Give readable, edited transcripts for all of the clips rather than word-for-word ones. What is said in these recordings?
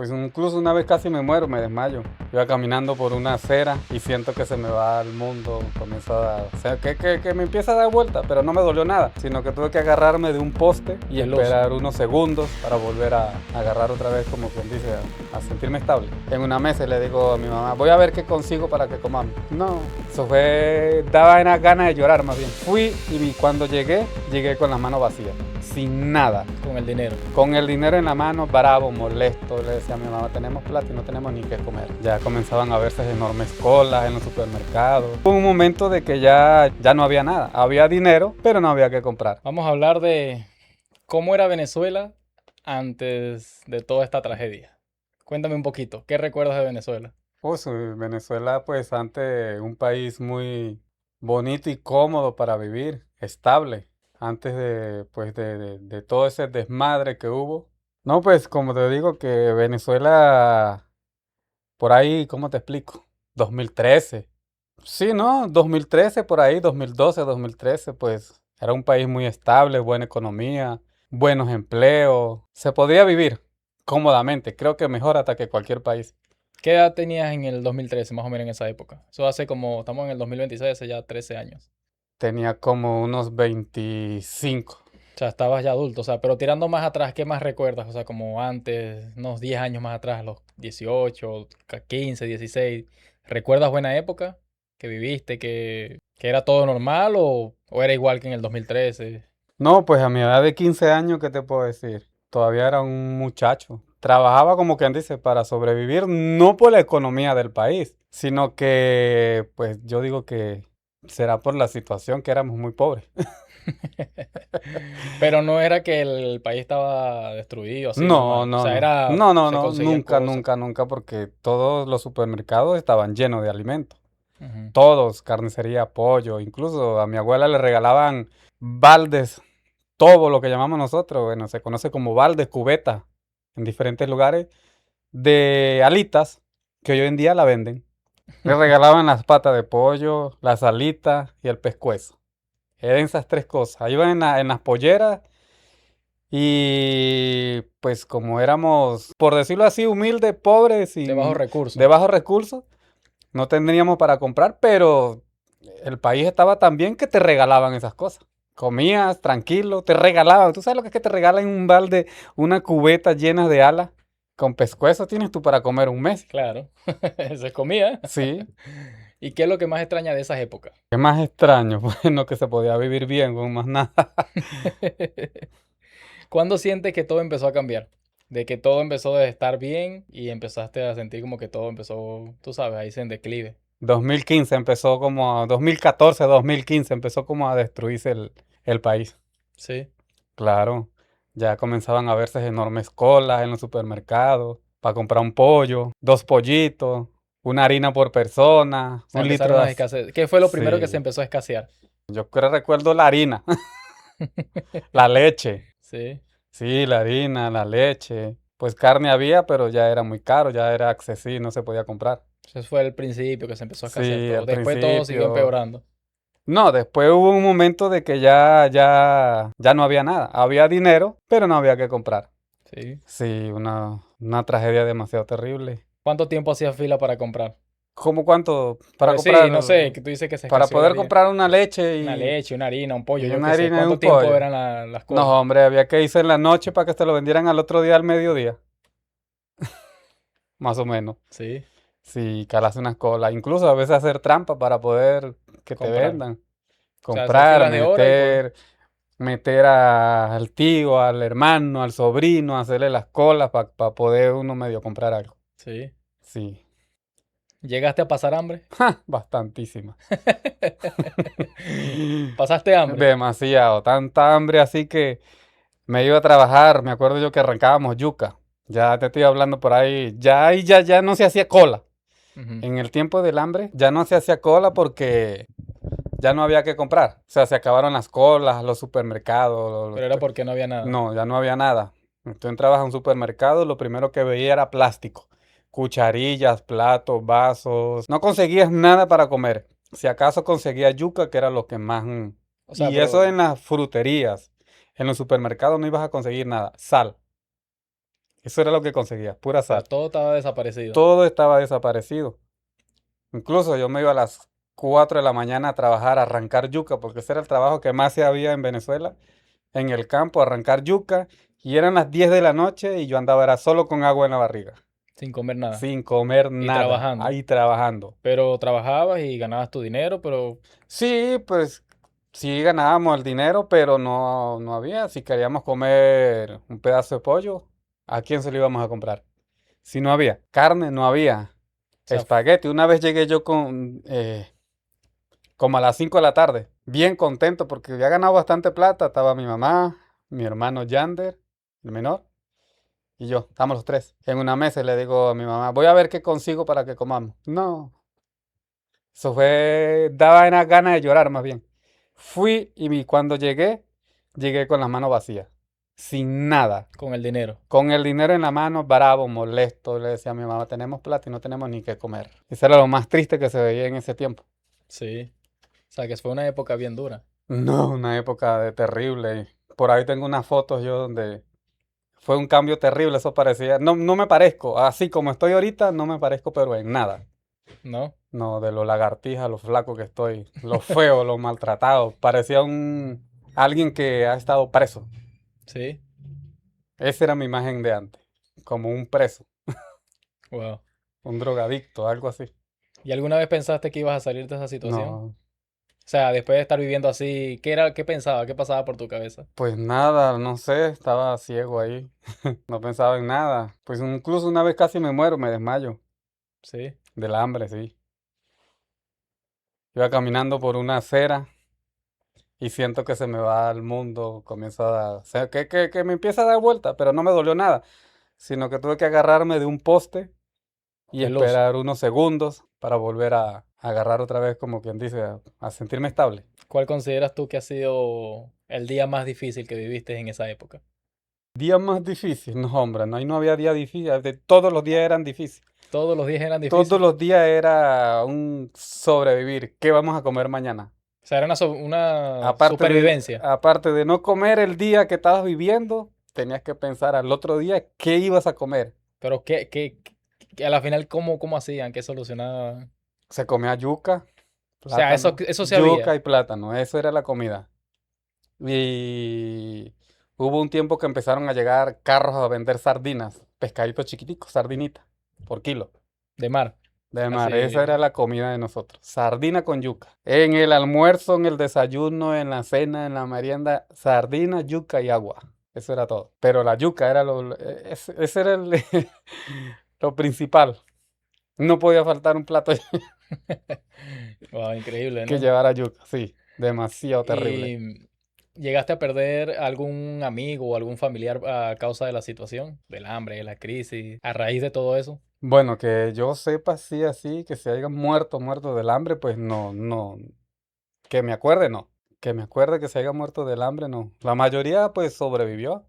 Pues incluso una vez casi me muero, me desmayo. Iba caminando por una acera y siento que se me va el mundo, comienza a dar, o sea, que me empieza a dar vuelta, pero no me dolió nada, sino que tuve que agarrarme de un poste y De luz. esperar unos segundos para volver a agarrar otra vez, como quien dice, a sentirme estable. En una mesa le digo a mi mamá, voy a ver qué consigo para que comamos. No, eso fue, daba ganas de llorar más bien. Fui y cuando llegué con las manos vacías, sin nada. Con el dinero. Con el dinero en la mano, bravo, molesto, le decía a mi mamá, tenemos plata y no tenemos ni qué comer. Ya comenzaban a verse enormes colas en los supermercados. Hubo un momento de que ya no había nada. Había dinero, pero no había que comprar. Vamos a hablar de cómo era Venezuela antes de toda esta tragedia. Cuéntame un poquito, ¿qué recuerdas de Venezuela? Pues Venezuela, pues antes un país muy bonito y cómodo para vivir, estable, antes de, pues, de todo ese desmadre que hubo. No, pues como te digo que Venezuela, por ahí, ¿cómo te explico? 2013. Sí, ¿no? 2013 por ahí, 2012, 2013, pues era un país muy estable, buena economía, buenos empleos. Se podía vivir cómodamente, creo que mejor hasta que cualquier país. ¿Qué edad tenías en el 2013, más o menos en esa época? Eso hace como, estamos en el 2026, hace ya 13 años. Tenía como unos 25. O sea, estabas ya adulto, o sea, pero tirando más atrás, ¿qué más recuerdas? O sea, como antes, unos 10 años más atrás, los 18, 15, 16. ¿Recuerdas buena época que viviste, que era todo normal o era igual que en el 2013? No, pues a mi edad de 15 años, ¿qué te puedo decir? Todavía era un muchacho. Trabajaba como quien dice para sobrevivir, no por la economía del país, sino que, pues yo digo que será por la situación que éramos muy pobres. Pero no era que el país estaba destruido así No, normal. O no, sea, no. era, No, no, se no. conseguían Nunca, cosas. nunca, nunca, porque todos los supermercados estaban llenos de alimentos. Ujú. Todos, carnicería, pollo. Incluso a mi abuela le regalaban baldes, todo lo que llamamos nosotros. Bueno, se conoce como baldes, cubeta, en diferentes lugares, de alitas, que hoy en día la venden. Le regalaban las patas de pollo, las alitas y el pescuezo. Eran esas tres cosas. Iban en las polleras. Y pues como éramos, por decirlo así, humildes, pobres De bajos y recursos. de bajos recursos, no tendríamos para comprar, pero el país estaba tan bien que te regalaban esas cosas. Comías tranquilo, te regalaban. ¿Tú sabes lo que es que te regalan un balde, una cubeta llena de alas? Con pescuezo tienes tú para comer un mes. Claro. Se comía. Sí. ¿Y qué es lo que más extraña de esas épocas? ¿Qué más extraño? Bueno, que se podía vivir bien con más nada. ¿Cuándo sientes que todo empezó a cambiar? De que todo empezó a estar bien y empezaste a sentir como que todo empezó, tú sabes, a irse en declive. 2015 empezó como, 2014, 2015 empezó como a destruirse el país. Sí. Claro, ya comenzaban a verse enormes colas en los supermercados para comprar un pollo, dos pollitos, una harina por persona, O sea, un litro empezaron de a escasear. ¿Qué fue lo primero que se Sí, empezó a escasear? yo creo recuerdo la harina, la leche. Sí. Sí, la harina, la leche. Pues carne había, pero ya era muy caro, ya era accesible, no se podía comprar. Ese fue el principio que se empezó a escasear Sí, todo. al Después todo siguió principio. empeorando. No, después hubo un momento de que ya no había nada. Había dinero, pero no había que comprar. Sí. Sí, una tragedia demasiado terrible. ¿Cuánto tiempo hacía fila para comprar? ¿Cómo cuánto para Pues sí, comprar? no sé, que tú dices que se Para escaseó la poder harina. comprar una leche Una leche, una harina, un pollo, y yo una qué sé. harina y ¿Cuánto un tiempo pollo. eran las colas? No, hombre, había que irse en la noche para que te lo vendieran al otro día al mediodía, más o menos. Sí, Sí, calarse unas colas. Incluso a veces hacer trampa para poder que te comprar. vendan. O sea, hacer Comprar, filas de hora y poder. meter al tío, al hermano, al sobrino, hacerle las colas para poder uno medio comprar algo. Sí. Sí, ¿Llegaste a pasar hambre? bastantísima. ¿Pasaste hambre? Demasiado, tanta hambre así que me iba a trabajar, me acuerdo yo que arrancábamos yuca. Ya te estoy hablando por ahí, ya ahí ya no se hacía cola. Ujú. En el tiempo del hambre ya no se hacía cola porque ya no había que comprar. O sea, se acabaron las colas, los supermercados. Pero era porque no había nada. No, ya no había nada. Tú entrabas a un supermercado, lo primero que veía era plástico. Cucharillas, platos, vasos. No conseguías nada para comer. Si acaso conseguías yuca, que era lo que más... O sea, Y eso pero en las fruterías. En los supermercados no ibas a conseguir nada. Sal. Eso era lo que conseguía, pura O sea, sal. todo estaba desaparecido. Todo estaba desaparecido. Incluso yo me iba a las 4 de la mañana a trabajar, a arrancar yuca, porque ese era el trabajo que más se había en Venezuela, en el campo, arrancar yuca, y eran las 10 de la noche y yo andaba era solo con agua en la barriga, Sin comer nada. sin comer Y nada, trabajando. ahí trabajando. Pero trabajabas y ganabas tu dinero, pero Sí, pues sí ganábamos el dinero, pero no había. Si queríamos comer un pedazo de pollo, ¿a quién se lo íbamos a comprar? Si no había carne, no había o sea, espagueti. Una vez llegué yo con como a las 5 de la tarde, bien contento porque había ganado bastante plata. Estaba mi mamá, mi hermano Yander, el menor, y yo. Estamos los tres en una mesa y le digo a mi mamá, voy a ver qué consigo para que comamos. No, eso fue, daba unas ganas de llorar más bien. Fui y cuando llegué con las manos vacías, sin nada, con el dinero. con el dinero en la mano, bravo, molesto. Le decía a mi mamá, tenemos plata y no tenemos ni qué comer. Eso era lo más triste que se veía en ese tiempo. Sí. O sea, que fue una época bien dura. No, una época de terrible. Por ahí tengo unas fotos yo donde fue un cambio terrible, eso parecía. No, no me parezco, así como estoy ahorita, no me parezco, pero en nada. ¿No? No, de lo lagartija, lo flaco que estoy, lo feo, lo maltratado. Parecía alguien que ha estado preso. Sí. Esa era mi imagen de antes, como un preso, Wow. un drogadicto, algo así. ¿Y alguna vez pensaste que ibas a salir de esa situación? No, O sea, después de estar viviendo así, ¿qué pensaba? ¿Qué pasaba por tu cabeza? pues nada, no sé, estaba ciego ahí, no pensaba en nada. Pues incluso una vez casi me muero, me desmayo, Sí. del hambre, sí. Iba caminando por una acera y siento que se me va el mundo, comienza que me empieza a dar vuelta, pero no me dolió nada, sino que tuve que agarrarme de un poste y De luz. esperar unos segundos para volver a agarrar otra vez, como quien dice, a sentirme estable. ¿Cuál consideras tú que ha sido el día más difícil que viviste en esa época? Día más difícil, no, hombre, no, ahí no había día difícil, todos los días eran difíciles. ¿Todos los días eran Todos difíciles? los días era un sobrevivir. ¿Qué vamos a comer mañana? O sea, era una Aparte de, supervivencia. aparte de no comer el día que estabas viviendo, tenías que pensar al otro día qué ibas a comer. Pero a la final, ¿cómo hacían? ¿Qué solucionaban? Se comía yuca, O sea, eso, plátano, eso se yuca había. y plátano. Eso era la comida. Y hubo un tiempo que empezaron a llegar carros a vender sardinas, pescaditos chiquiticos, sardinitas, por kilo. De mar. De mar, esa Así. era la comida de nosotros. Sardina con yuca. En el almuerzo, en el desayuno, en la cena, en la merienda, sardina, yuca y agua. Eso era todo. Pero la yuca era ese era lo principal. No podía faltar un plato Wow, increíble, que ¿no? llevara yuca. Sí, demasiado terrible. ¿Y llegaste a perder algún amigo o algún familiar a causa de la situación, del hambre, de la crisis, a raíz de todo eso? Bueno, que yo sepa así, así, que se hayan muerto del hambre, pues no, no. Que me acuerde, no. Que me acuerde que se haya muerto del hambre, no. La mayoría pues sobrevivió.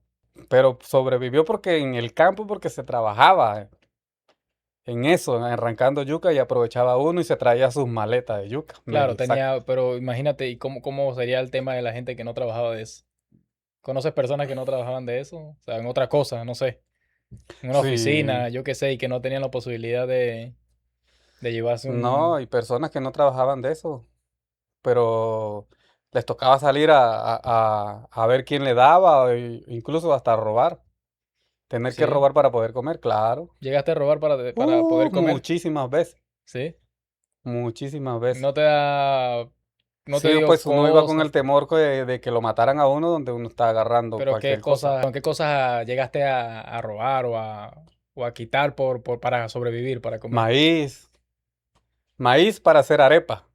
Pero sobrevivió porque en el campo, porque se trabajaba en eso, arrancando yuca y aprovechaba uno y se traía sus maletas de yuca. Claro, pero imagínate, ¿y cómo sería el tema de la gente que no trabajaba de eso? ¿Conoces personas que no trabajaban de eso? O sea, en otra cosa, no sé, en una Sí, oficina, yo qué sé, y que no tenían la posibilidad de llevarse no, y personas que no trabajaban de eso, pero les tocaba salir a ver quién le daba, o incluso hasta robar. Tener que Sí. robar para poder comer, claro. ¿Llegaste a robar para poder comer? Muchísimas veces, Sí. muchísimas veces. No te da, no te Sí, dio pues uno iba con cosas, el temor de que lo mataran a uno donde uno está agarrando pero cualquier cosa. qué cosas llegaste a robar o a quitar para sobrevivir, para comer? Maíz, maíz para hacer arepa,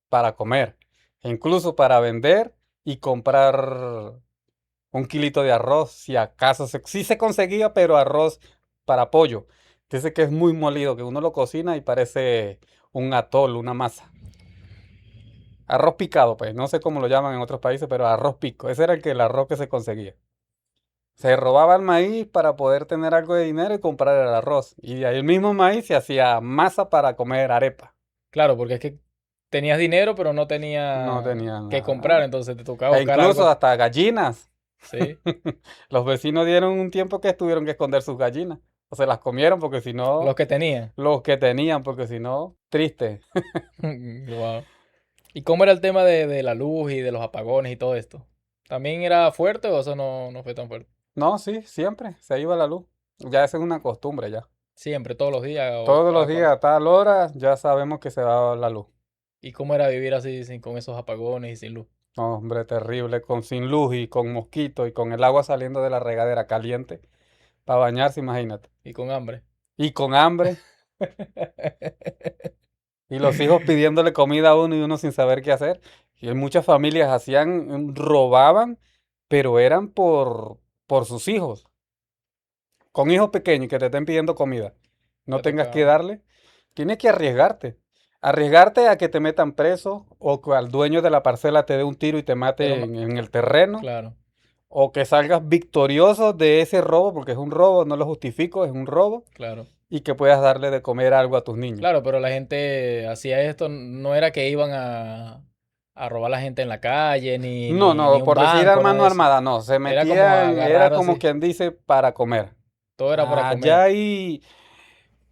para comer, e incluso para vender y comprar un kilito de arroz, si acaso sí se conseguía, pero arroz para pollo. Dice que es muy molido, que uno lo cocina y parece un atol, una masa. Arroz picado, pues, no sé cómo lo llaman en otros países, pero arroz pico. Ese era el arroz que se conseguía. Se robaba el maíz para poder tener algo de dinero y comprar el arroz. Y de ahí el mismo maíz se hacía masa para comer arepa. Claro, porque es que tenías dinero, pero no No tenía tenía que comprar, nada. entonces te tocaba E buscar incluso algo. hasta gallinas. Sí. Los vecinos dieron un tiempo que tuvieron que esconder sus gallinas. O se las comieron porque si Los no, que tenían. los que tenían, porque si no, triste. Wow. ¿Y cómo era el tema de la luz y de los apagones y todo esto? ¿También era fuerte o eso no fue tan fuerte? No, sí, siempre se iba la luz. Ya esa es una costumbre ya. Siempre, todos los días o Todos los cada días cuánto. a tal hora ya sabemos que se va la luz. ¿Y cómo era vivir así con esos apagones y sin luz? No, hombre, terrible, con sin luz y con mosquitos y con el agua saliendo de la regadera caliente para bañarse, imagínate. Y con hambre. Y con hambre y los hijos pidiéndole comida a uno y uno sin saber qué hacer. Y en muchas familias hacían, robaban, pero eran por sus hijos. Con hijos pequeños que te estén pidiendo comida. No Le tengas que tocaba. darle. Tienes que arriesgarte. Arriesgarte a que te metan preso o que al dueño de la parcela te dé un tiro y te Pero mate no, en el terreno. claro, O que salgas victorioso de ese robo, porque es un robo, no lo justifico, es un robo. claro. Y que puedas darle de comer algo a tus niños. Claro, pero la gente hacía esto, no era que iban a robar a la gente en la calle, No, ni no, un por decir banco, nada mano de eso. armada, no. Se Era como metían, era agarrar como así. quien dice, para comer. Todo era para Allá comer. hay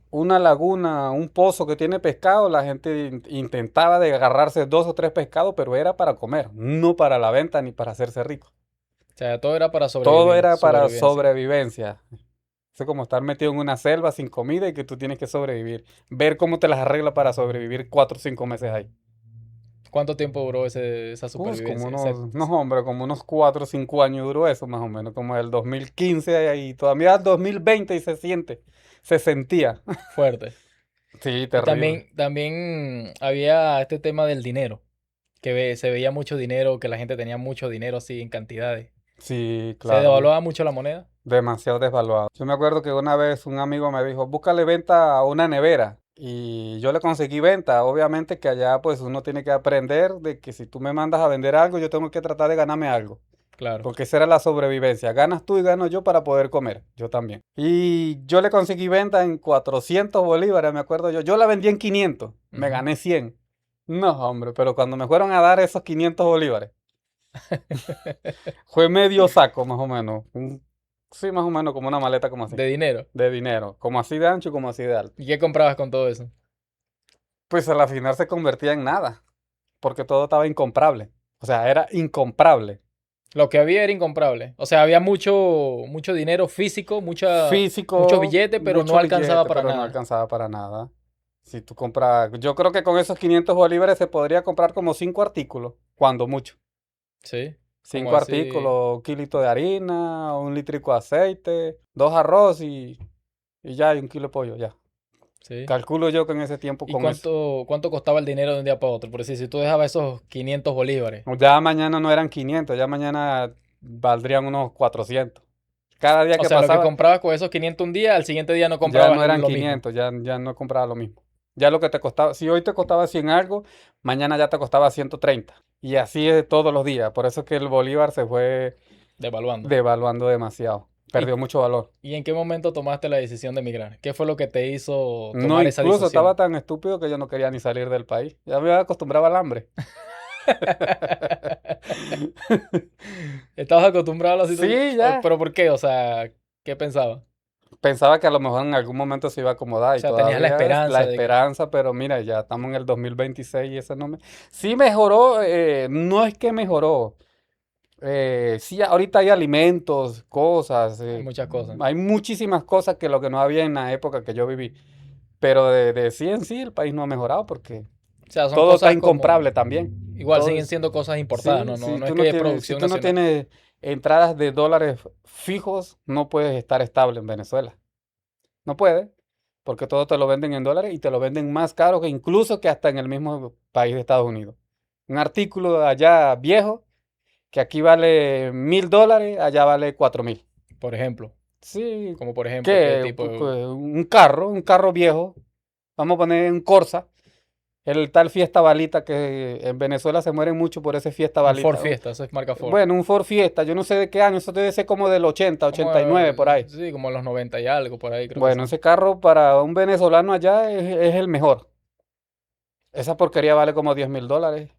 una laguna, un pozo que tiene pescado, la gente intentaba de agarrarse 2 o 3 pescados, pero era para comer, no para la venta ni para hacerse rico. O sea, todo era para Todo sobrevivir, era para supervivencia. sobrevivencia. Es como estar metido en una selva sin comida y que tú tienes que sobrevivir. Ver cómo te las arreglas para sobrevivir 4 o 5 meses ahí. ¿Cuánto tiempo duró esa Pues como supervivencia? unos, no hombre, como unos 4 o 5 años duró eso más o menos, como el 2015 y todavía el 2020 y se siente, se sentía. Fuerte. Sí, Y terrible. también había este tema del dinero, que se veía mucho dinero, que la gente tenía mucho dinero así en cantidades. Sí, Se claro. devaluaba mucho la moneda. Demasiado desvaluado. Yo me acuerdo que una vez un amigo me dijo, búscale venta a una nevera. Y yo le conseguí venta. Obviamente que allá pues uno tiene que aprender de que si tú me mandas a vender algo, yo tengo que tratar de ganarme algo. Claro. Porque esa era la sobrevivencia. Ganas tú y gano yo para poder comer. Yo también. Y yo le conseguí venta en 400 bolívares, me acuerdo yo. Yo la vendí en 500. Me Ujú. gané 100. No, hombre, pero cuando me fueron a dar esos 500 bolívares, fue medio saco más o menos. Sí, más o menos como una maleta como así. De dinero. De dinero. Como así de ancho y como así de alto. ¿Y qué comprabas con todo eso? Pues al final se convertía en nada. Porque todo estaba incomprable. O sea, era incomprable. Lo que había era incomprable. O sea, había mucho dinero físico, muchos Físico, billetes, pero no mucho alcanzaba billete, para pero no nada. alcanzaba para nada. Si tú compras, yo creo que con esos 500 bolívares se podría comprar como 5 artículos, cuando mucho. Sí, como Cinco así. artículos, un kilito de harina, un litrico de aceite, 2 arroz y ya, y un kilo de pollo, ya. Sí. Calculo yo que en ese tiempo ¿Y con eso. cuánto costaba el dinero de un día para otro? Por decir, si tú dejabas esos 500 bolívares. Ya mañana no eran 500, ya mañana valdrían unos 400. Cada día O que sea, lo que pasaba comprabas con esos 500 un día, al siguiente día no ya comprabas no eran lo mismo. 500, ya no compraba lo mismo. Ya lo que te costaba, si hoy te costaba 100 algo, mañana ya te costaba 130. Y así es todos los días. Por eso es que el bolívar se fue Devaluando. devaluando demasiado. ¿Y, Perdió mucho valor. y en qué momento tomaste la decisión de emigrar? ¿Qué fue lo que te hizo No, tomar esa incluso decisión? estaba tan estúpido que yo no quería ni salir del país. Ya me acostumbraba al hambre. ¿Estabas acostumbrado a la situación? Sí, ya. ¿Pero por qué? O sea, ¿qué pensabas? Pensaba que a lo mejor en algún momento se iba a O acomodar y sea, tenías la todavía es la esperanza de que... esperanza, pero mira, ya estamos en el 2026 y eso no me... Sí mejoró, no es que mejoró. Sí, ahorita hay alimentos, cosas, Hay muchas cosas. hay muchísimas cosas que lo que no había en la época que yo viví. Pero de sí en sí el país no ha mejorado porque O sea, son todo está cosas como... incomprable también. Igual Todo siguen es- siendo cosas importadas, sí, no, no, si no es tú no que es tienes, si producción tú no nacional. tienes entradas de dólares fijos, no puedes estar estable en Venezuela. No puedes, porque todo te lo venden en dólares y te lo venden más caro que incluso que hasta en el mismo país de Estados Unidos. Un artículo de allá viejo, que aquí vale $1000, allá vale 4000. Por ejemplo, Sí, como por ejemplo, ¿qué que tipo? un carro viejo, vamos a poner un Corsa, el tal Fiesta Balita que en Venezuela se mueren mucho por ese Fiesta Un Ford Balita. Fiesta, eso es marca Ford. Bueno, un Ford Fiesta, yo no sé de qué año, eso debe ser como del 80, Como, 89 por ahí. sí, como los 90 y algo, por ahí creo que Bueno, son. ese carro para un venezolano allá es el mejor. Esa porquería vale como $10,000.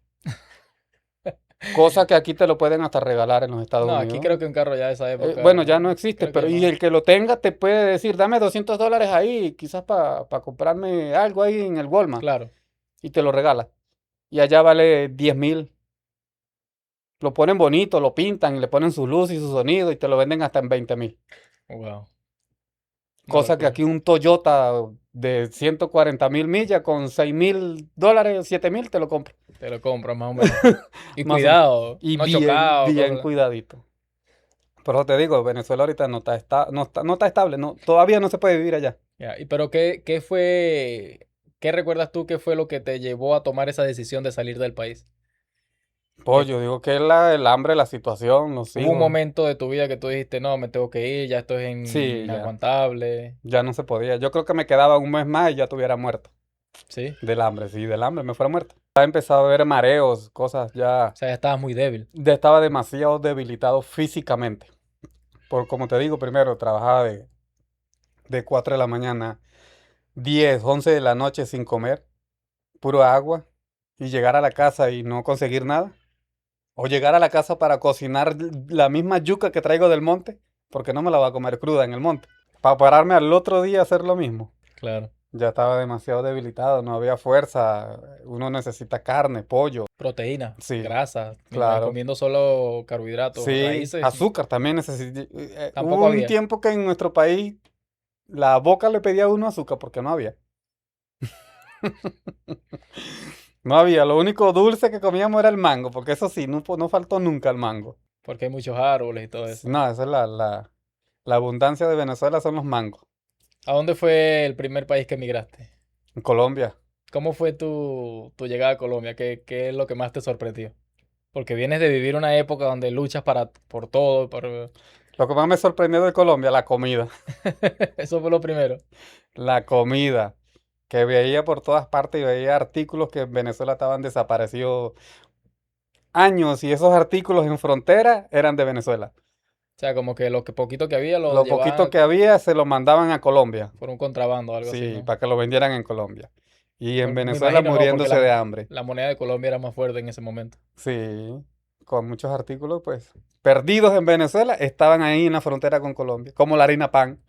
Cosa que aquí te lo pueden hasta regalar en los Estados No, aquí Unidos. creo que un carro ya de esa Bueno, época, ya no existe, creo que pero ya y no. el que lo tenga te puede decir, dame $200 ahí, quizás para comprarme algo ahí en el Walmart, Claro. y te lo regala. Y allá vale 10.000. Lo ponen bonito, lo pintan, y le ponen su luz y su sonido y te lo venden hasta en 20.000. Wow. Una Cosa que locura. aquí un Toyota de 140.000 millas con $6.000, 7.000 te lo compra. Te lo compro más o menos. Y Más o menos. cuidado, Y no bien, chocado, bien cosas. cuidadito. Por eso te digo, Venezuela ahorita no está estable, no, todavía no se puede vivir allá. Ya, y pero ¿qué fue, qué recuerdas tú que fue lo que te llevó a tomar esa decisión de salir del país? Pues Que yo digo que es el hambre, la situación, los hubo un hijos. momento de tu vida que tú dijiste, no, me tengo que ir, ya esto es Sí, inaguantable. ya no se podía. Yo creo que me quedaba un mes más y ya estuviera muerto. ¿Sí? Del hambre, sí, del hambre me fuera muerto. Ya empezado a ver mareos, cosas O ya. sea, ya estabas muy débil. Ya estaba demasiado debilitado físicamente. Por como te digo, primero trabajaba de 4 de la mañana, 10 11 de la noche sin comer, puro agua, y llegar a la casa y no conseguir nada. O llegar a la casa para cocinar la misma yuca que traigo del monte, porque no me la voy a comer cruda en el monte. Para pararme al otro día a hacer lo mismo. Claro. Ya estaba demasiado debilitado, no había fuerza. Uno necesita carne, pollo. Proteína, Sí, grasa. claro. Comiendo solo carbohidratos, Sí, raíces, azúcar también necesité. Hubo tampoco un había. tiempo que en nuestro país la boca le pedía a uno azúcar porque no había. No había, lo único dulce que comíamos era el mango, porque eso sí, no faltó nunca el mango. Porque hay muchos árboles y todo eso. No, esa es la abundancia de Venezuela son los mangos. ¿A dónde fue el primer país que emigraste? En Colombia. ¿Cómo fue tu llegada a Colombia? ¿Qué es lo que más te sorprendió? Porque vienes de vivir una época donde luchas por todo, Lo que más me sorprendió de Colombia, la comida. Eso fue lo primero. La comida. Que veía por todas partes y veía artículos que en Venezuela estaban desaparecidos años y esos artículos en frontera eran de Venezuela. O sea, como que lo que poquito que había lo Lo poquito llevaban que había se lo mandaban a Colombia. por un contrabando o algo así, Sí, ¿no? para que lo vendieran en Colombia. Y en Me Venezuela imagino no, porque muriéndose de hambre. la moneda de Colombia era más fuerte en ese momento. Sí, con muchos artículos, pues, perdidos en Venezuela, estaban ahí en la frontera con Colombia. Como la harina pan,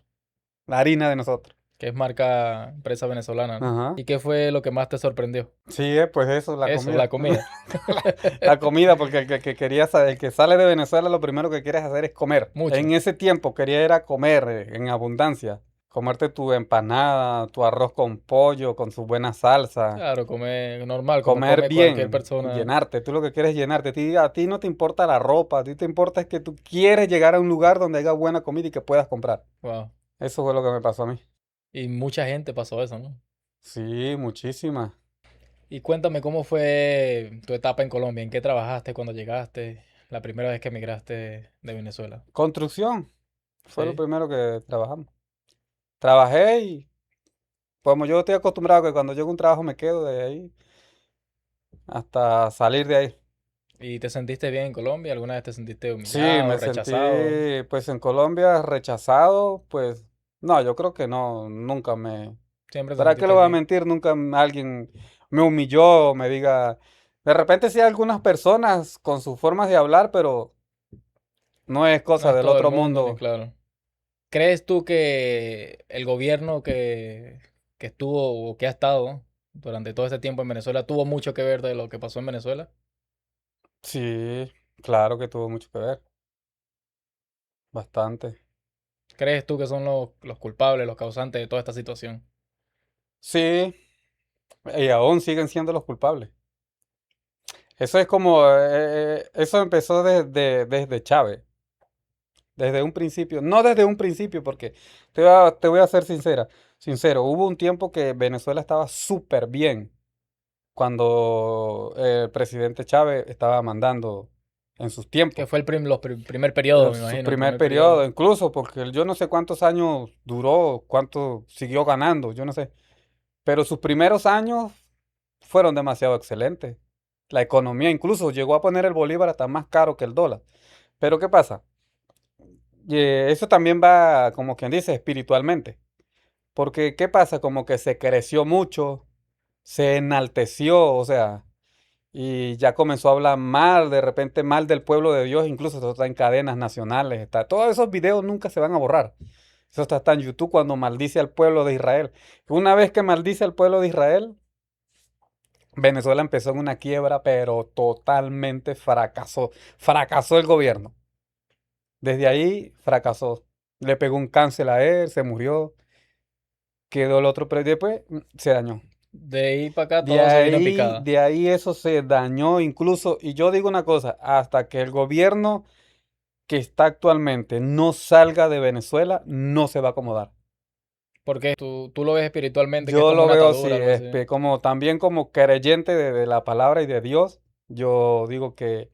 la harina de nosotros. Que es marca empresa venezolana, ¿no? Ajá. ¿Y qué fue lo que más te sorprendió? Sí, pues eso, la Eso, la comida. comida. La comida, porque el que quería el que sale de Venezuela, lo primero que quieres hacer es comer. Mucho. En ese tiempo quería era comer en abundancia. Comerte tu empanada, tu arroz con pollo, con su buena salsa. Claro, comer normal, como Comer come cualquier bien, persona. llenarte. Tú lo que quieres es llenarte. A ti no te importa la ropa, a ti te importa es que tú quieres llegar a un lugar donde haya buena comida y que puedas comprar. Wow. Eso fue lo que me pasó a mí. Y mucha gente pasó eso, ¿no? Sí, muchísima. Y cuéntame cómo fue tu etapa en Colombia, en qué trabajaste cuando llegaste, la primera vez que emigraste de Venezuela. Construcción fue lo Sí. primero que trabajamos. Trabajé y como yo estoy acostumbrado que cuando llego a un trabajo me quedo de ahí hasta salir de ahí. ¿Y te sentiste bien en Colombia? ¿Alguna vez te sentiste Sí, humillado, me sentí rechazado? pues en Colombia rechazado, pues no, yo creo que no, nunca me... Siempre te ¿Para qué sentiste lo voy a bien. mentir? Nunca alguien me humilló o me diga... De repente sí hay algunas personas con sus formas de hablar, pero no es No cosa es del todo el otro mundo, ni mundo. claro. ¿Crees tú que el gobierno que estuvo o que ha estado durante todo este tiempo en Venezuela tuvo mucho que ver de lo que pasó en Venezuela? Sí, claro que tuvo mucho que ver, bastante. ¿Crees tú que son los culpables, los causantes de toda esta situación? Sí, y aún siguen siendo los culpables. Eso es como, eso empezó desde Chávez, desde un principio, no desde un principio, porque te voy a ser sincero, hubo un tiempo que Venezuela estaba súper bien cuando el presidente Chávez estaba mandando en sus Que tiempos, fue primer periodo, me su imagino, el primer primer periodo, periodo. incluso porque yo no sé cuántos años duró, cuánto siguió ganando, yo no sé, pero sus primeros años fueron demasiado excelentes. La economía incluso llegó a poner el bolívar hasta más caro que el dólar. Pero ¿qué pasa? Eso también va, como quien dice, espiritualmente. Porque, ¿qué pasa? Como que se creció mucho, se enalteció, o sea, y ya comenzó a hablar mal, de repente mal del pueblo de Dios, incluso eso está en cadenas nacionales, está, todos esos videos nunca se van a borrar. Eso está en YouTube cuando maldice al pueblo de Israel. Una vez que maldice al pueblo de Israel, Venezuela empezó en una quiebra, pero totalmente fracasó. Fracasó el gobierno. Desde ahí fracasó. Le pegó un cáncer a él, se murió, quedó el otro, pero después se dañó. De ahí para acá todo se vino en picada. De ahí eso se dañó incluso, y yo digo una cosa, hasta que el gobierno que está actualmente no salga de Venezuela, no se va a acomodar. Porque tú lo ves espiritualmente, que es Yo como lo una veo así, atadura, algo así. como también como creyente de la palabra y de Dios, yo digo que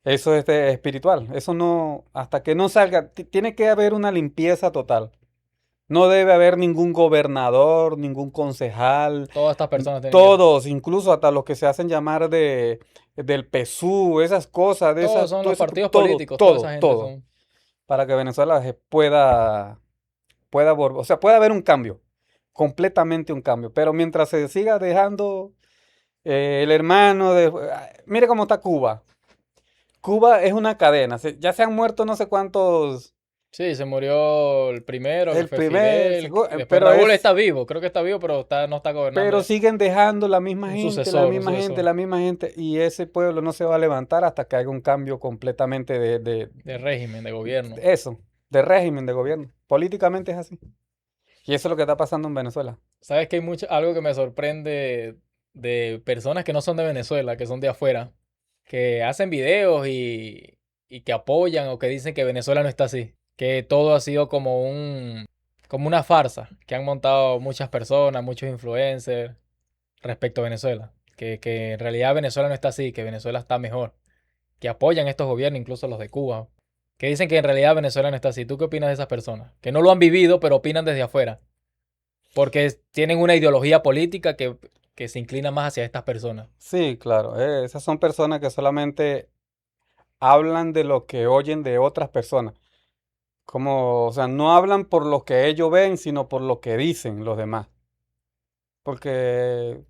eso es espiritual. Eso no, hasta que no salga, tiene que haber una limpieza total. No debe haber ningún gobernador, ningún concejal, Todas estas personas tienen que... todos, incluso hasta los que se hacen llamar del PSUV, esas cosas, de Todos esas, son todo los eso, partidos todo, políticos, toda esa todo, gente todo, son... para que Venezuela o sea, pueda haber un cambio, completamente un cambio. Pero mientras se siga dejando el hermano de, mire cómo está Cuba. Cuba es una cadena, ya se han muerto no sé cuántos. Sí, se murió el primero, que El fue primer, Fidel, y después pero Raúl es, está vivo, creo que está vivo, pero no está gobernando. pero siguen dejando la misma Un gente, la sucesor, un misma gente, sucesor la misma gente, y ese pueblo no se va a levantar hasta que haya un cambio completamente de régimen, de gobierno. eso, de régimen de gobierno. Políticamente es así. Y eso es lo que está pasando en Venezuela. ¿Sabes que hay algo que me sorprende de personas que no son de Venezuela, que son de afuera, que hacen videos y que apoyan o que dicen que Venezuela no está así? Que todo ha sido como una farsa que han montado muchas personas, muchos influencers respecto a Venezuela. Que en realidad Venezuela no está así, que Venezuela está mejor. Que apoyan estos gobiernos, incluso los de Cuba. Que dicen que en realidad Venezuela no está así. ¿Tú qué opinas de esas personas? Que no lo han vivido, pero opinan desde afuera. Porque tienen una ideología política que se inclina más hacia estas personas. Sí, claro, esas son personas que solamente hablan de lo que oyen de otras personas. Como, o sea, no hablan por lo que ellos ven, sino por lo que dicen los demás. Porque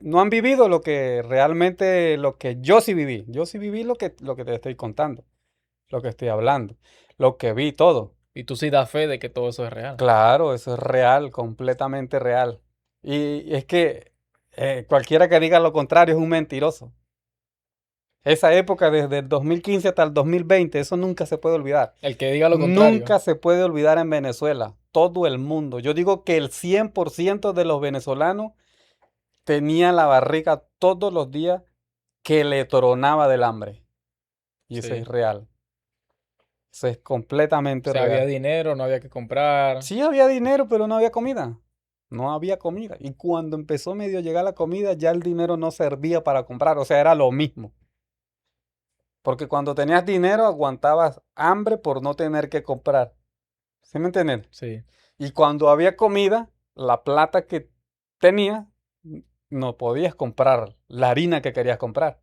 no han vivido lo que realmente, lo que yo sí viví. Yo sí viví lo que te estoy contando, lo que estoy hablando, lo que vi todo. Y tú sí das fe de que todo eso es real. Claro, eso es real, completamente real. Y es que cualquiera que diga lo contrario es un mentiroso. Esa época desde el 2015 hasta el 2020, eso nunca se puede olvidar. El que diga lo contrario. Nunca se puede olvidar en Venezuela. Todo el mundo. Yo digo que el 100% de los venezolanos tenía la barriga todos los días que le tronaba del hambre. Y eso Sí. es real. Eso es O completamente sea, había real. dinero, no había que comprar. Sí había dinero, pero no había comida. No había comida. Y cuando empezó medio a llegar la comida, ya el dinero no servía para comprar. O sea, era lo mismo. Porque cuando tenías dinero, aguantabas hambre por no tener que comprar. ¿Sí me entienden? Sí. Y cuando había comida, la plata que tenías, no podías comprar la harina que querías comprar.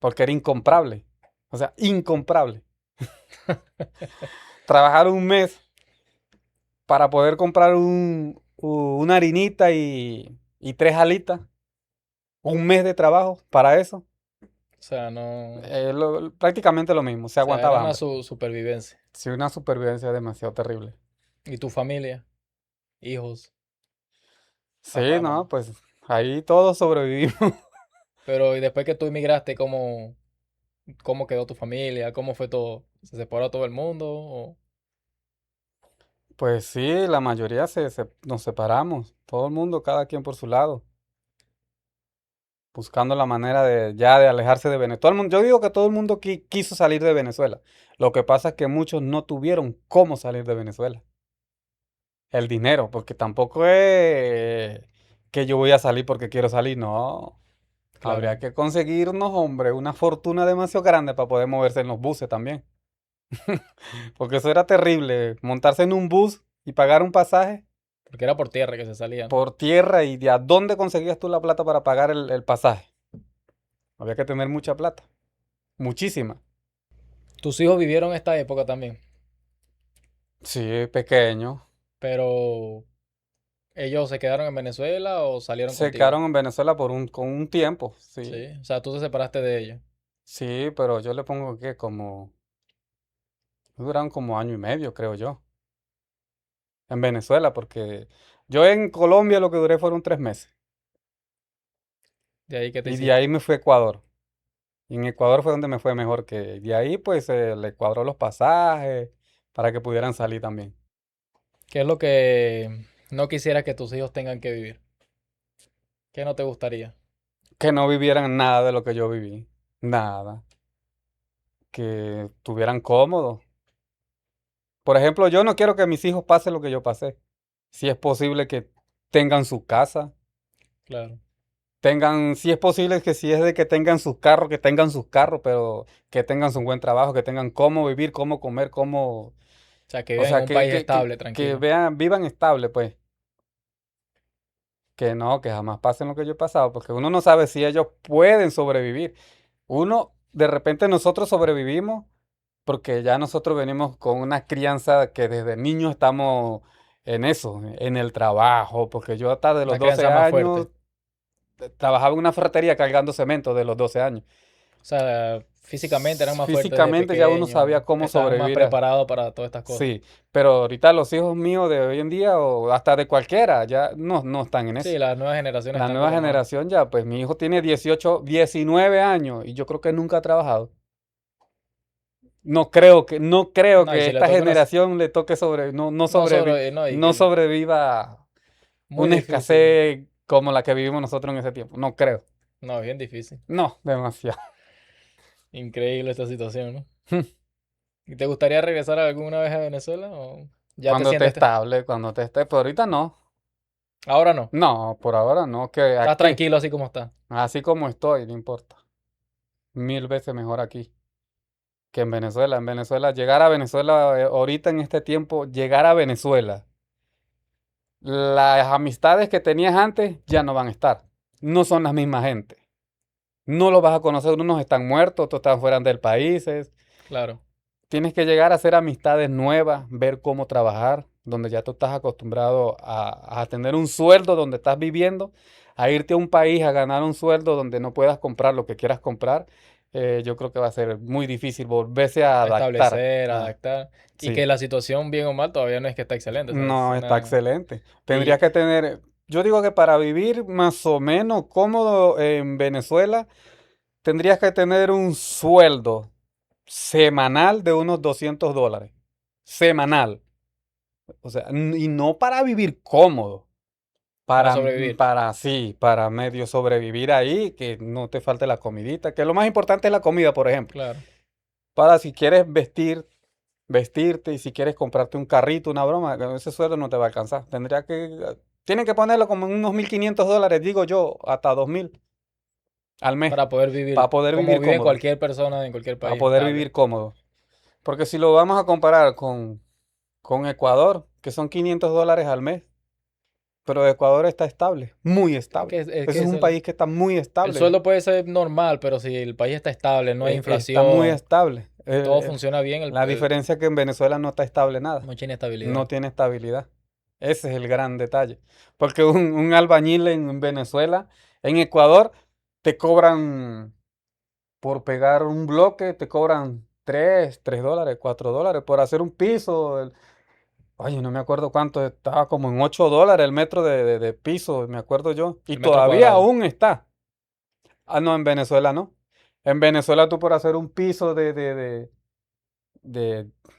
Porque era incomprable. O sea, incomprable. Trabajar un mes para poder comprar una harinita y tres alitas. Un mes de trabajo para eso. O sea, no. O Prácticamente lo mismo. Se sea, era aguantaba una hambre. supervivencia. Sí, una supervivencia demasiado terrible. ¿Y tu familia? Hijos, Sí, papá, no, mamá. pues ahí todos sobrevivimos. Pero y después que tú emigraste, cómo quedó tu familia? ¿Cómo fue todo? ¿Se separó todo el mundo? Pues sí, la mayoría nos separamos. Todo el mundo, cada quien por su lado. Buscando la manera de alejarse de Venezuela. Yo digo que todo el mundo quiso salir de Venezuela. Lo que pasa es que muchos no tuvieron cómo salir de Venezuela. El dinero, porque tampoco es que yo voy a salir porque quiero salir, no. Habría Claro. que conseguirnos, hombre, una fortuna demasiado grande para poder moverse en los buses también. Porque eso era terrible, montarse en un bus y pagar un pasaje Porque era por tierra que se salían. por tierra y de a dónde conseguías tú la plata para pagar el pasaje. Había que tener mucha plata, muchísima. Tus hijos vivieron esta época también. Sí, pequeño. Pero ¿Ellos se quedaron en Venezuela o salieron Se contigo? quedaron en Venezuela con un tiempo, sí. Sí, o sea, tú te separaste de ellos. Sí, pero yo le pongo que duraron como año y medio, creo yo, en Venezuela, porque yo en Colombia lo que duré fueron 3 meses. De ahí que te Y de hiciste. ahí me fui a Ecuador. Y en Ecuador fue donde me fue mejor que de ahí, pues le cuadró los pasajes para que pudieran salir también. ¿Qué es lo que no quisieras que tus hijos tengan que vivir? ¿Qué no te gustaría? Que no vivieran nada de lo que yo viví. Nada. Que estuvieran cómodos. Por ejemplo, yo no quiero que mis hijos pasen lo que yo pasé. Si es posible que tengan su casa, Claro. tengan, si es posible que si es de que tengan sus carros, pero que tengan su buen trabajo, que tengan cómo vivir, cómo comer, cómo, O sea, que o vivan en sea, un país estable, que tranquilo. vean, vivan estable, pues. Que no, que jamás pasen lo que yo he pasado, porque uno no sabe si ellos pueden sobrevivir. Uno, de repente nosotros sobrevivimos porque ya nosotros venimos con una crianza que desde niños estamos en eso, en el trabajo, porque yo hasta de los Una 12 crianza más años fuerte. trabajaba en una ferretería cargando cemento de los 12 años. O sea, físicamente eran más fuertes desde Físicamente ya uno pequeños. sabía cómo Estaban más sobrevivir. preparados para todas estas cosas. Sí, pero ahorita los hijos míos de hoy en día o hasta de cualquiera ya no están en Sí, eso. las nuevas generaciones La están nueva como más. generación ya, pues mi hijo tiene 18, 19 años y yo creo que nunca ha trabajado. No creo No, y que si le esta toca una. generación le toque No sobre. No, y no que. sobreviva Muy una difícil. escasez como la que vivimos nosotros en ese tiempo. No creo. No, bien difícil. No, demasiado. Increíble esta situación, ¿no? ¿Y te gustaría regresar alguna vez a Venezuela o ya te Cuando esté sientes? estable, cuando esté estable, pero ahorita no. Ahora no. No, por ahora no, que Estás aquí, tranquilo así como está. así como estoy, no importa. 1000 veces mejor aquí que en Venezuela. En Venezuela, llegar a Venezuela ahorita en este tiempo, llegar a Venezuela, las amistades que tenías antes ya no van a estar. No son las mismas gente. No los vas a conocer, unos están muertos, otros están fuera del país. Claro. Tienes que llegar a hacer amistades nuevas, ver cómo trabajar, donde ya tú estás acostumbrado a tener un sueldo donde estás viviendo, a irte a un país a ganar un sueldo donde no puedas comprar lo que quieras comprar. Yo creo que va a ser muy difícil volverse a A adaptar. establecer, adaptar. Y Sí, que la situación, bien o mal, todavía no es que está excelente. O sea, es no, está una. excelente. Y Tendrías que tener, yo digo que para vivir más o menos cómodo en Venezuela, tendrías que tener un sueldo semanal de unos $200. Semanal. O sea, y no para vivir cómodo, para para, sobrevivir. sí, para medio sobrevivir ahí, que no te falte la comidita, que lo más importante es la comida, por ejemplo. Claro. Para si quieres vestirte y si quieres comprarte un carrito, una broma, ese sueldo no te va a alcanzar. Tienen que ponerlo como en unos $1500, digo yo, hasta 2000 al mes, Para poder para vivir poder como vivir vive cómodo, cualquier persona en cualquier para país poder estable. vivir cómodo. Porque si lo vamos a comparar con Ecuador, que son $500 al mes, pero Ecuador está estable, muy Es que, estable. es Ese que es un país que está muy el estable, sueldo puede ser normal, pero si el país está estable, no hay está muy inflación, estable. todo funciona bien, La diferencia es que en Venezuela no está estable nada, mucha no inestabilidad. tiene estabilidad. Ese es el gran detalle. Porque un albañil en Venezuela, en Ecuador, te cobran por pegar un bloque, te cobran $3, $4 por hacer un piso. Oye, no me acuerdo cuánto, estaba como en $8 el metro de piso, me acuerdo yo. Y El metro todavía cuadrado. aún está. Ah, no, en Venezuela no. En Venezuela tú por hacer un piso de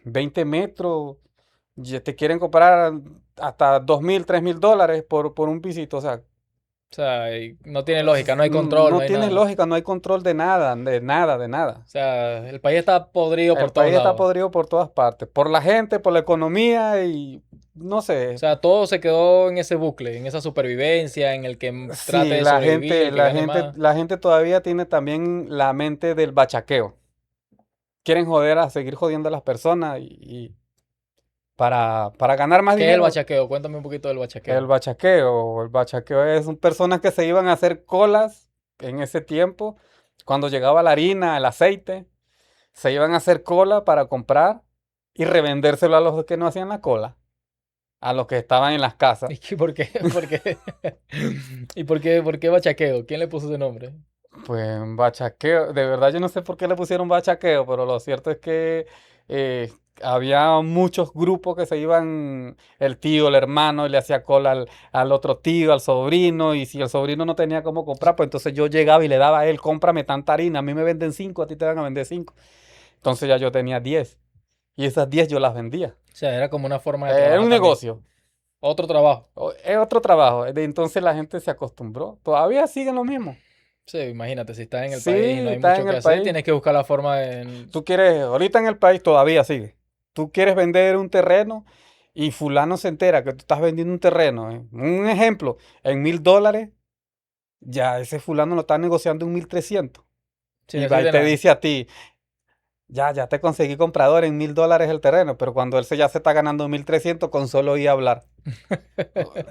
20 metros, ya te quieren comprar hasta 2000, $3000 por un pisito. O sea, O sea, no tiene lógica, no hay control, no no hay tienes nada. lógica, no hay control de nada, de nada, de O nada. sea, el país está podrido por El todos país está lados. podrido por todas partes, por la gente, por la economía y no O sé. sea, todo se quedó en ese bucle, en esa supervivencia, en el que trate Sí, de sobrevivir, el que gane más. la gente todavía tiene también la mente del bachaqueo. Quieren joder a seguir jodiendo a las personas y para ganar más ¿Qué es el dinero. bachaqueo? Cuéntame un poquito del bachaqueo. El bachaqueo son personas que se iban a hacer colas en ese tiempo, cuando llegaba la harina, el aceite, se iban a hacer cola para comprar y revendérselo a los que no hacían la cola. a los que estaban en las casas. ¿Y por qué? ¿Por qué? ¿Y por qué bachaqueo? ¿Quién le puso ese nombre? Pues bachaqueo, de verdad yo no sé por qué le pusieron bachaqueo, pero lo cierto es que eh, había muchos grupos que se iban, el tío, el hermano, y le hacía cola al otro tío, al sobrino, y si el sobrino no tenía cómo comprar, pues entonces yo llegaba y le daba a él, cómprame tanta harina, a mí me venden 5, a ti te van a vender 5. Entonces ya yo tenía 10, y esas 10 yo las vendía. O sea, era como una forma de Era trabajar un también. negocio, Otro trabajo. es otro trabajo, entonces la gente se acostumbró, todavía siguen lo mismo. Sí, imagínate, si estás en el Sí, país y no hay estás mucho en que el hacer, país. tienes que buscar la forma de... Tú quieres, ahorita en el país todavía sigue. Tú quieres vender un terreno y fulano se entera que tú estás vendiendo un terreno. Un ejemplo, en $1,000, ya ese fulano lo está negociando en 1,300. Sin Y va y decirte te nada. dice a ti, ya te conseguí comprador en $1,000 el terreno, pero cuando él ya se está ganando 1,300 con solo ir a hablar.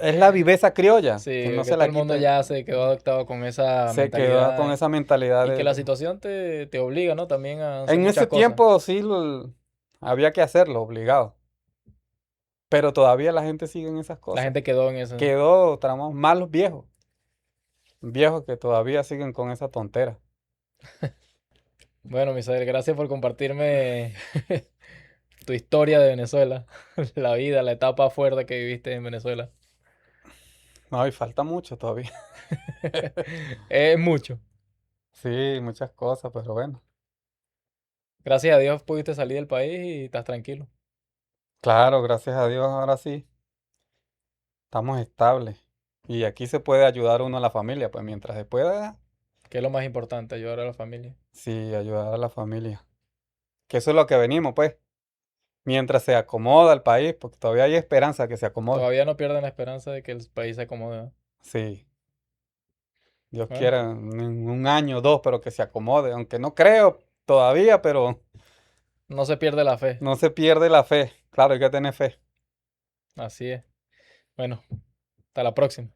Es la viveza criolla, Sí, que no que se todo la el mundo quita. ya se quedó adaptado con esa Se quedó con mentalidad esa mentalidad y que la situación te obliga, ¿no? También a hacer En ese muchas cosas. tiempo sí había que hacerlo, obligado. Pero todavía la gente sigue en esas La cosas. gente quedó en eso. Quedó, tramos, más los viejos. Viejos que todavía siguen con esa tontera. Bueno, Misael, gracias por compartirme tu historia de Venezuela, la vida, la etapa fuerte que viviste en Venezuela. No, y falta mucho todavía. Es mucho. Sí, muchas cosas, pero bueno. Gracias a Dios pudiste salir del país y estás tranquilo, Claro, gracias a Dios, ahora sí, estamos estables. Y aquí se puede ayudar uno a la familia, pues mientras se pueda, que es lo más importante, ayudar a la familia. sí, ayudar a la familia. Que eso es lo que venimos, pues. Mientras se acomoda el país, porque todavía hay esperanza que se acomode. Todavía no pierden la esperanza de que el país se acomode, ¿no? Sí, Dios Bueno, quiera, en un año o dos, pero que se acomode. Aunque no creo todavía, pero no se pierde la fe. no se pierde la fe. Claro, hay que tener fe. Así es. Bueno, hasta la próxima.